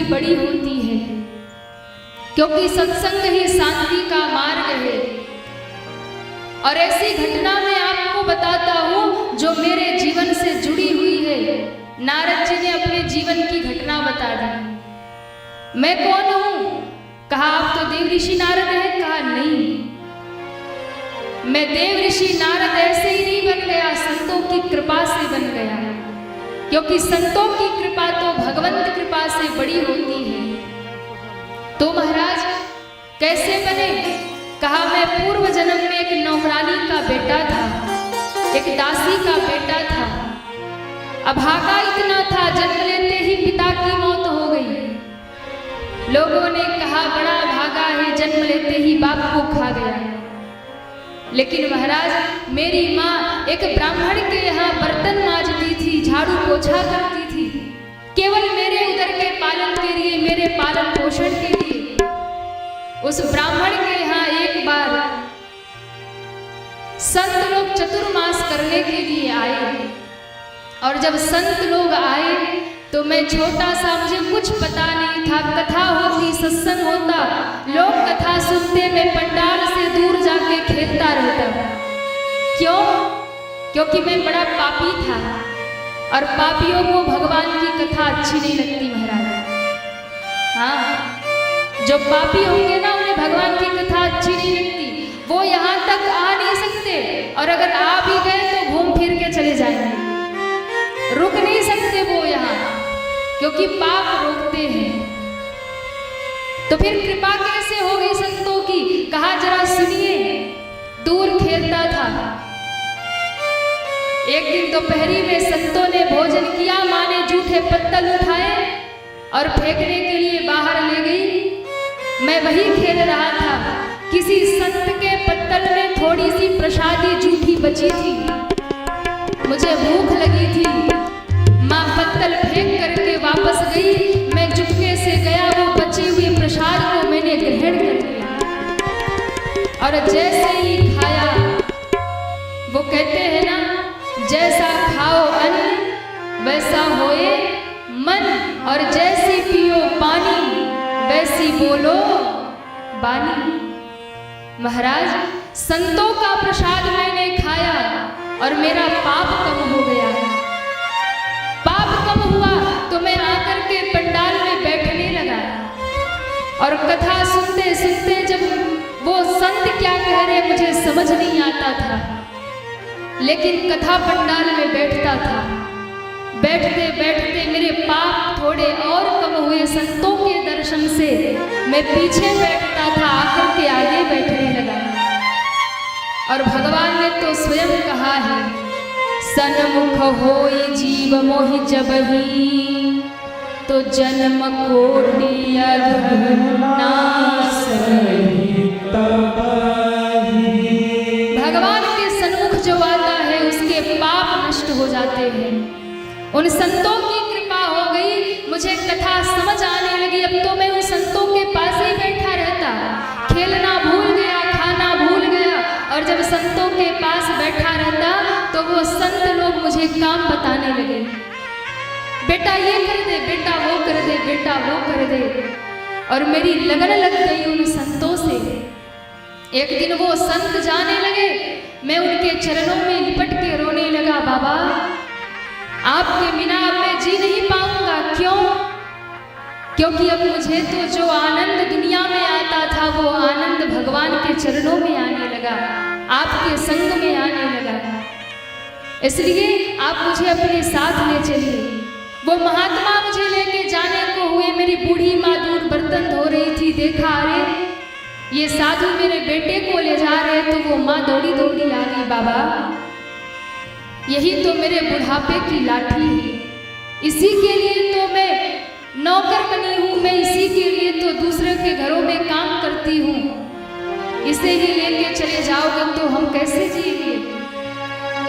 बड़ी होती है, क्योंकि सत्संग ही शांति का मार्ग है। और ऐसी घटना मैं आपको बताता हूँ जो मेरे जीवन से जुड़ी हुई है। नारद जी ने अपने जीवन की घटना बता दी। मैं कौन हूँ? कहा आप तो देव ऋषि नारद हैं। कहा नहीं, मैं देव ऋषि नारद ऐसे ही नहीं बन गया, संतों की कृपा से बन गया, क्योंकि संतों की कृपा तो भगवंत कृपा से बड़ी होती है। तो महाराज कैसे बने? कहा मैं पूर्व जन्म में एक नौकरानी का बेटा था, एक दासी का बेटा था। अभागा इतना था, जन्म लेते ही पिता की मौत हो गई। लोगों ने कहा बड़ा भागा है, जन्म लेते ही बाप को खा गया। लेकिन महाराज मेरी माँ एक ब्राह्मण के यहाँ बर्तन मांजती थी, झाड़ू पोछा करती थी, केवल मेरे उदर के पालन के लिए, मेरे पालन पोषण के लिए। उस ब्राह्मण के यहाँ एक बार संत लोग चतुर्मास करने के लिए आए, और जब संत लोग आए तो मैं छोटा सा, मुझे कुछ पता नहीं था। कथा होती, सत्संग होता, लोग कथा सुनते, मैं पंडाल से दूर जाके खेलता रहता। क्यों? क्योंकि मैं बड़ा पापी था, और पापियों को भगवान की कथा अच्छी नहीं लगती महाराज। हाँ, जो पापी होंगे ना, उन्हें भगवान की कथा अच्छी नहीं लगती। वो यहाँ तक आ नहीं सकते, और अगर आ भी गए तो घूम फिर के चले जाएंगे, रुक नहीं सकते वो यहाँ, क्योंकि पाप रोकते हैं। तो फिर कृपा कैसे हो गई संतों की? कहा जरा सुनिए। दूर खेलता था, एक दिन दोपहरी में संतों ने भोजन किया। माँ ने जूठे पत्तल उठाए और फेंकने के लिए बाहर ले गई। मैं वही खेल रहा था, किसी संत के पत्तल में थोड़ी सी प्रसादी जूठी बची थी। मुझे भूख लगी थी, माँ पत्तल फेंक करके वापस गई। मैं चुपके से गया, वो बची हुई प्रसाद को मैंने ग्रहण कर लिया, और जैसे ही खाया, वो कहते हैं ना, जैसा खाओ अन्न वैसा होए मन, और जैसी पियो पानी वैसी बोलो बानी। महाराज संतों का प्रसाद मैंने खाया और मेरा पाप कम हो गया। पाप कम हुआ तो मैं आकर के पंडाल में बैठने लगा, और कथा सुनते सुनते जब वो संत क्या कह रहे मुझे समझ नहीं आता था, लेकिन कथा पंडाल में बैठता था। बैठते बैठते मेरे पाप थोड़े और कम हुए संतों के दर्शन से। मैं पीछे बैठता था, आकर के आगे बैठने लगा। और भगवान ने तो स्वयं कहा है, सन्मुख होई जीव मोहि जबहि, तो जन्म कोटि नासहि तबहि। भगवान के सन्मुख जो आता है उसके पाप नष्ट हो जाते हैं। उन संतों की कृपा हो गई, मुझे कथा समझ आने लगी। अब तो मैं उन संतों के पास ही बैठा रहता, खेलना भूल गया, खाना भूल गया, और जब संतों के पास बैठा रहता तो वो संत लोग मुझे काम बताने लगे। बेटा ये कर दे, बेटा वो कर दे, बेटा वो कर दे, और मेरी लगन लग गई उन संतों से। एक दिन वो संत जाने लगे, मैं उनके चरणों में लिपट के रोने लगा, बाबा आपके बिना अब मैं जी नहीं पाऊंगा। क्यों? क्योंकि अब मुझे तो जो आनंद दुनिया में आता था वो आनंद भगवान के चरणों में आने लगा, आपके संग में आने लगा। इसलिए आप मुझे अपने साथ ले चलिए। वो महात्मा मुझे लेके जाने को हुए। मेरी बूढ़ी माँ दूर बर्तन धो रही थी, देखा अरे ये साधु मेरे बेटे को ले जा रहे, तो वो माँ दौड़ी दौड़ी आ गई, बाबा यही तो मेरे बुढ़ापे की लाठी है, इसी के लिए तो मैं नौकर बनी हूँ, मैं इसी के लिए तो दूसरे के घरों में काम करती हूँ। इसे ही लेके चले जाओगे तो हम कैसे जिएंगे?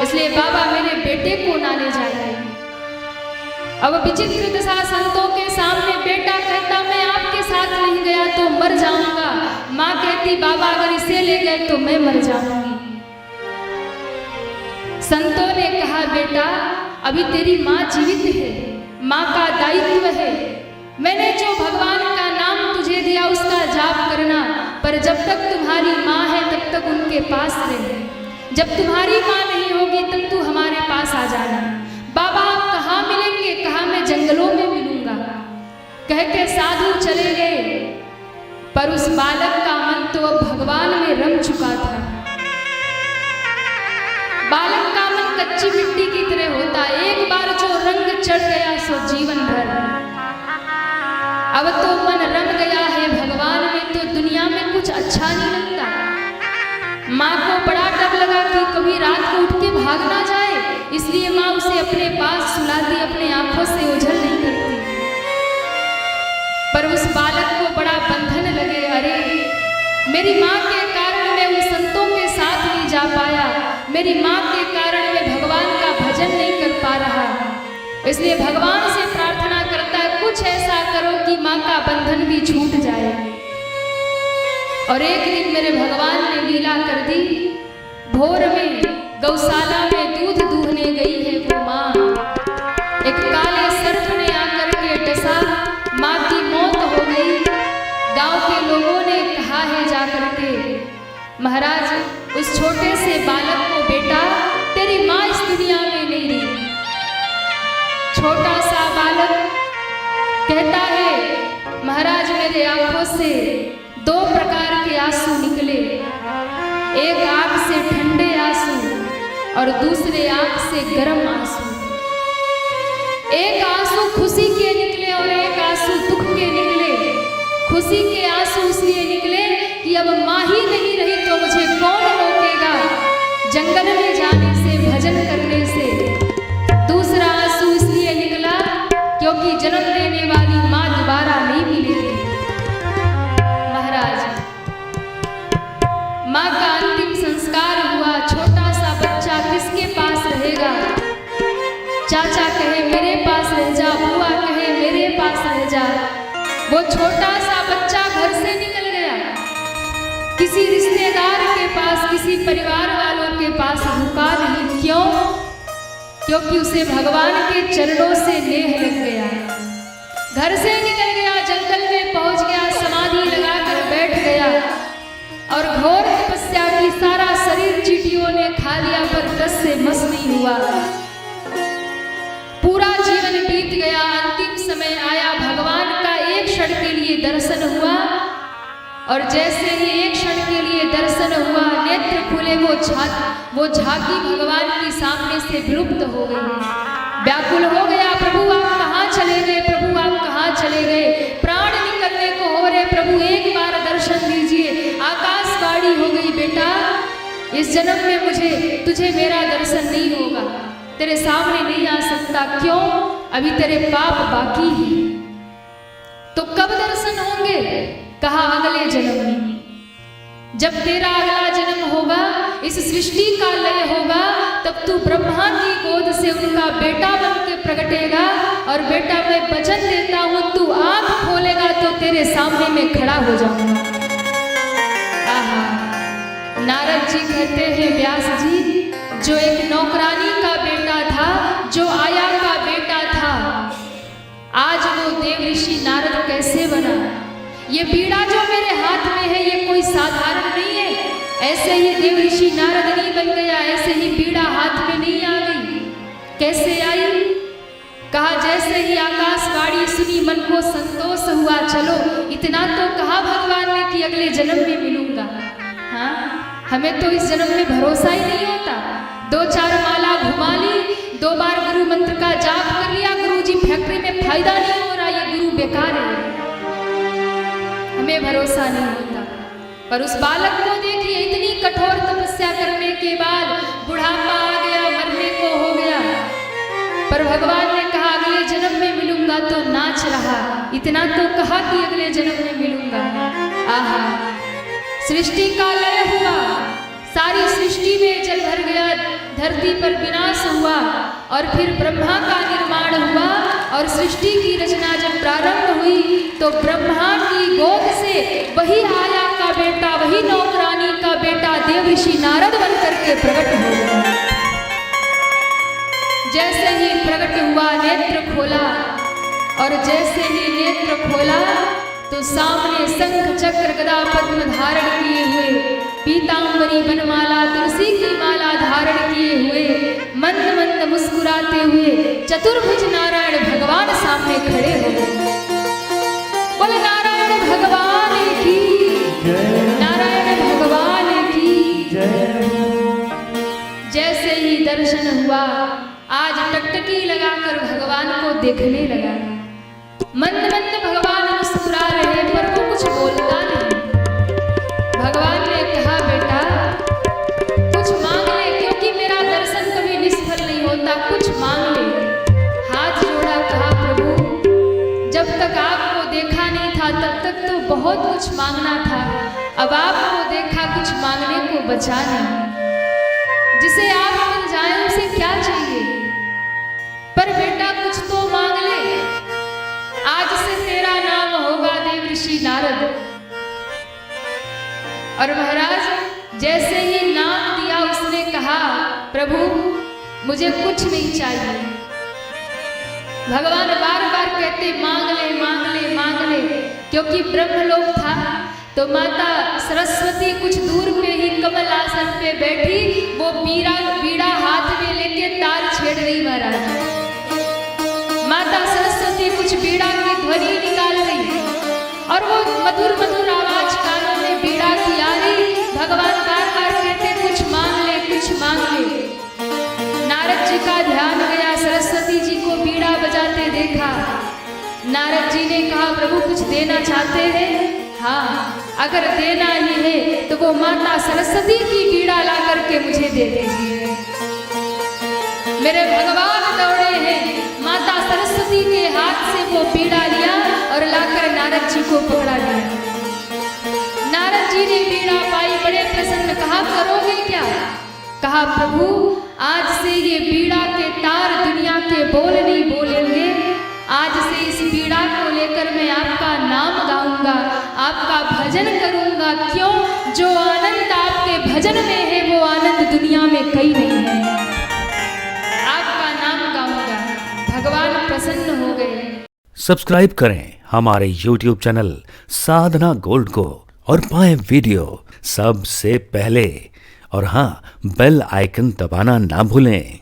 इसलिए बाबा मेरे बेटे को ना ले जाइए। अब विचित्र दशा संतों के सामने बेटा कहता मैं आपके साथ नहीं गया तो मर जाऊंगा। माँ कहती बाबा अगर इसे ले गए तो मैं मर जाऊंगी। संतों ने कहा बेटा अभी तेरी माँ जीवित है, माँ का दायित्व है, मैंने जो भगवान का नाम तुझे दिया उसका जाप करना, पर जब तक तुम्हारी माँ है तब तक उनके पास रहे। जब तुम्हारी माँ नहीं होगी तब तू हमारे पास आ जाना। बाबा आप कहाँ मिलेंगे? कहा मैं जंगलों में मिलूंगा। कह के साधु चले गए, पर उस बालक का मन तो अब भगवान में रम चुका था। बालक का मन कच्ची मिट्टी की तरह होता, एक बार जो रंग चढ़ गया सो जीवन भर। अब तो मन रम गया है भगवान में, तो दुनिया में कुछ अच्छा नहीं लगता। माँ को बड़ा डर लगा कि कभी रात को उठ के भाग ना जाए, इसलिए माँ उसे अपने पास सुलाती, अपने आंखों से ओझल नहीं करती। पर उस बालक को बड़ा बंधन लगे, अरे मेरी माँ के कारण मैं उन संतों के साथ नहीं जा पाया, मेरी माँ के कारण मैं भगवान का भजन नहीं कर पा रहा। इसलिए भगवान से प्रार्थना करता है कुछ ऐसा करो कि माँ का बंधन भी छूट जाए। और एक दिन मेरे भगवान ने लीला कर दी। भोर में गौशाला में दूध दूहने गई है वो माँ, एक काले सर्प ने आकर के डसा, माँ की मौत हो गई। गांव के लोगों ने कहा है जाकर के, महाराज उस छोटे से बालक को, बेटा तेरी माँ इस दुनिया में नहीं रही। छोटा सा बालक कहता है, महाराज मेरे आंखों से दो प्रकार के आंसू निकले, एक आंख से ठंडे आंसू और दूसरे आंख से गर्म आंसू। एक आंसू खुशी के निकले और एक आंसू दुख के निकले। खुशी के आंसू इसलिए निकले कि अब माँ ही नहीं रही तो मुझे कौन रोकेगा जंगल में जाने से, भजन करने से। दूसरा आंसू इसलिए निकला क्योंकि जन्म देने वाली माँ दोबारा नहीं मिलेगी। महाराज माँ का अंतिम संस्कार हुआ, छोटा सा बच्चा किसके पास रहेगा? चाचा कहे मेरे पास रह जा, बुआ कहे मेरे पास रह जा। वो छोटा सा बच्चा घर से निकल गया, किसी रिश्तेदार के पास, किसी परिवार वालों के पास रुका नहीं। क्यों? क्योंकि उसे भगवान के चरणों से नेह लग गया। घर से निकल गया, जंगल में पहुंच गया, समाधि लगाकर बैठ गया और घोर तपस्या की, सारा शरीर चींटियों ने खा लिया पर रस से मस नहीं हुआ। पूरा जीवन बीत गया, अंतिम समय आया, भगवान का एक क्षण के लिए दर्शन हुआ और जैसे ही एक क्षण के लिए दर्शन हुआ, नेत्र खुले, वो झांकी भगवान के सामने से विलुप्त हो गई। व्याकुल हो गया, प्रभु आप कहाँ चले गए? प्रभु आप कहाँ चले गए? प्राण निकलने को हो रहे, प्रभु एक बार दर्शन दीजिए। आकाशवाणी हो गई, बेटा इस जन्म में तुझे मेरा दर्शन नहीं होगा, तेरे सामने नहीं आ सकता। क्यों? अभी तेरे पाप बाकी हैं। तो कब दर्शन होंगे? कहा अगले जन्म में। जब तेरा अगला जन्म होगा, इस सृष्टि का लय होगा, तब तू ब्रह्मा की गोद से उनका बेटा बन के प्रकटेगा और बेटा मैं वचन देता हूँ, तू आंख खोलेगा तो तेरे सामने में खड़ा हो जाऊंगा। आहा, नारद जी कहते हैं, व्यास जी जो एक नौकरानी का बेटा था, जो आया का बेटा था, आज वो देव ऋषि नारद कैसे बना? ये बीड़ा जो मेरे हाथ में है ये कोई साधारण नहीं है। ऐसे ही देव ऋषि नारद नहीं बन गया, ऐसे ही बीड़ा हाथ में नहीं आ गई। कैसे आई? कहा जैसे ही आकाशवाणी सुनी मन को संतोष हुआ, चलो इतना तो कहा भगवान ने कि अगले जन्म में मिलूंगा। हाँ, हमें तो इस जन्म में भरोसा ही नहीं होता। 2-4 माला घुमा ली, 2 बार गुरु मंत्र का जाप कर लिया, गुरुजी फैक्ट्री में फायदा नहीं हो रहा, ये गुरु बेकार है, हमें भरोसा नहीं होता। पर उस बालक को देखिए, इतनी कठोर तपस्या करने के बाद बुढ़ापा आ गया, मरने को हो गया, पर भगवान ने कहा अगले जन्म में मिलूंगा, तो नाच रहा। इतना तो कहा कि अगले जन्म में मिलूंगा। आहा, सृष्टि का लय हुआ, सारी सृष्टि में जल भर गया, धरती पर विनाश हुआ और फिर ब्रह्मा का निर्माण हुआ और सृष्टि की रचना जब प्रारंभ हुई तो ब्रह्मा की गोद से वही आया का बेटा, वही नौकरानी का बेटा देव ऋषि नारद बन करके प्रकट हो गया। जैसे ही प्रकट हुआ, नेत्र खोला और जैसे ही नेत्र खोला तो सामने शंख चक्र गदा पद्म धारण किए हुए, पीतांबरी बनमाला तुलसी की माला धारण किए हुए, मंद मंद मुस्कुराते हुए चतुर्भुज नारायण भगवान सामने खड़े हो गए। बोले नारायण भगवान की, नारायण भगवान की। जैसे ही दर्शन हुआ, आज टकटकी लगाकर भगवान को देखने लगा। मंद मंद भगवान मुस्कुरा रहे, पर वो कुछ बोलता नहीं। भगवान ने कहा, बेटा कुछ मांग ले, क्योंकि मेरा दर्शन कभी निष्फल नहीं होता, कुछ मांग ले। हाथ जोड़ा, कहा प्रभु जब तक आपको देखा नहीं था तब तक तो बहुत कुछ मांगना था, अब आपको देखा कुछ मांगने को बचा नहीं। जिसे आप मिल जाए उसे क्या चाहिए, पर बेटा कुछ तो मांग ले। आज से तेरा नाम होगा देव ऋषि नारद। और महाराज जैसे ही नाम दिया उसने कहा, प्रभु मुझे कुछ नहीं चाहिए। भगवान बार बार कहते मांग ले मांग ले मांग ले, क्योंकि ब्रह्मलोक था तो माता सरस्वती कुछ दूर पे ही कमल आसन पे बैठी, वो बीड़ा हाथ में लेके तार छेड़ रही महाराज। माता सरस्वती कुछ बीड़ा की ध्वनि निकाल रही और वो मधुर मधुर आवाज कानों में बीड़ा की आ रही। भगवान बार बार कहते कुछ मांग ले कुछ मांग ले। नारद जी का ध्यान गया, सरस्वती जी को बीड़ा बजाते देखा। नारद जी ने कहा, प्रभु कुछ देना चाहते हैं? हाँ, अगर देना ही है तो वो माता सरस्वती की बीड़ा ला करके मुझे दे दीजिए। मेरे भगवान दौड़े हैं, माता सरस्वती के हाथ से वो बीड़ा लिया और लाकर नारद जी को पकड़ा लिया। नारद जी ने बीड़ा पाई, बड़े प्रसन्न, कहा करोगे क्या? कहा प्रभु आज से ये बीड़ा के तार दुनिया के बोल नहीं बोलेंगे, आज से इस बीड़ा को लेकर मैं आपका नाम गाऊंगा, आपका भजन करूंगा। क्यों? जो आनंद आपके भजन में है वो आनंद दुनिया में कहीं नहीं है। आपका नाम गाऊंगा। भगवान प्रसन्न हो गए। सब्सक्राइब करें हमारे YouTube चैनल साधना गोल्ड को और पाएं वीडियो सबसे पहले। और हाँ, बेल आइकन दबाना ना भूलें।